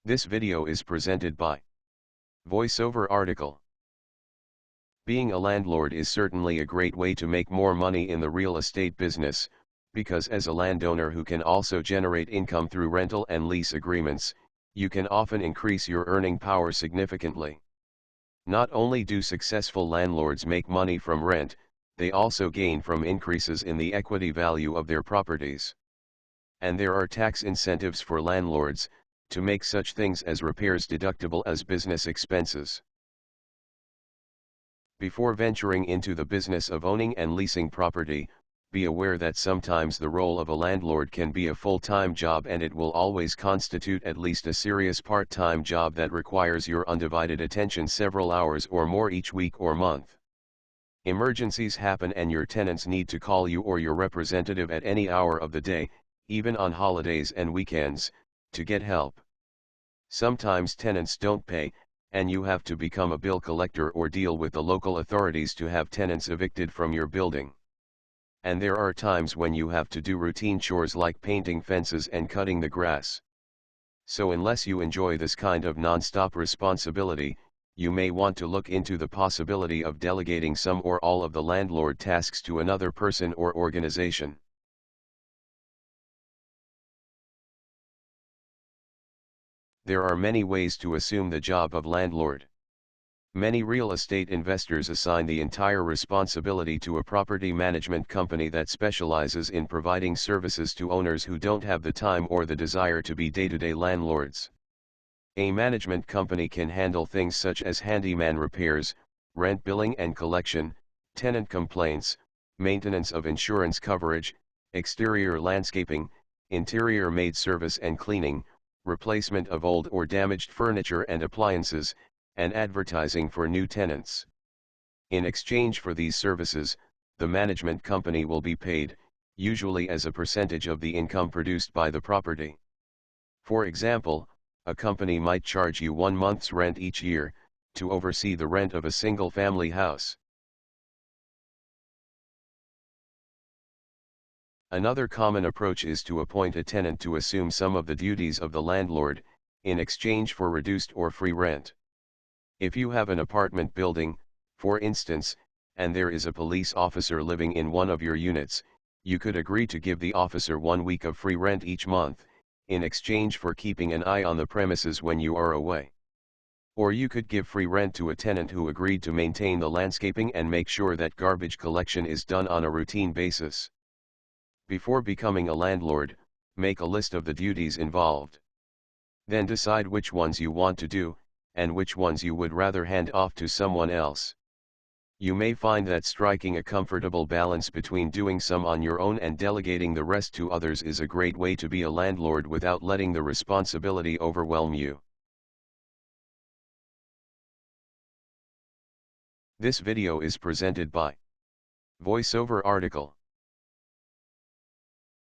This video is presented by VoiceOver article. Being a landlord is certainly a great way to make more money in the real estate business, because as a landowner who can also generate income through rental and lease agreements, you can often increase your earning power significantly. Not only do successful landlords make money from rent, they also gain from increases in the equity value of their properties. And there are tax incentives for landlords, to make such things as repairs deductible as business expenses. Before venturing into the business of owning and leasing property, be aware that sometimes the role of a landlord can be a full-time job, and it will always constitute at least a serious part-time job that requires your undivided attention several hours or more each week or month. Emergencies happen and your tenants need to call you or your representative at any hour of the day, even on holidays and weekends, to get help. Sometimes tenants don't pay, and you have to become a bill collector or deal with the local authorities to have tenants evicted from your building. And there are times when you have to do routine chores like painting fences and cutting the grass. So unless you enjoy this kind of non-stop responsibility, you may want to look into the possibility of delegating some or all of the landlord tasks to another person or organization. There are many ways to assume the job of landlord. Many real estate investors assign the entire responsibility to a property management company that specializes in providing services to owners who don't have the time or the desire to be day-to-day landlords. A management company can handle things such as handyman repairs, rent billing and collection, tenant complaints, maintenance of insurance coverage, exterior landscaping, interior maid service and cleaning, replacement of old or damaged furniture and appliances, and advertising for new tenants. In exchange for these services, the management company will be paid, usually as a percentage of the income produced by the property. For example, a company might charge you 1 month's rent each year, to oversee the rent of a single-family house. Another common approach is to appoint a tenant to assume some of the duties of the landlord, in exchange for reduced or free rent. If you have an apartment building, for instance, and there is a police officer living in one of your units, you could agree to give the officer 1 week of free rent each month, in exchange for keeping an eye on the premises when you are away. Or you could give free rent to a tenant who agreed to maintain the landscaping and make sure that garbage collection is done on a routine basis. Before becoming a landlord, make a list of the duties involved. Then decide which ones you want to do, and which ones you would rather hand off to someone else. You may find that striking a comfortable balance between doing some on your own and delegating the rest to others is a great way to be a landlord without letting the responsibility overwhelm you. This video is presented by VoiceOver article.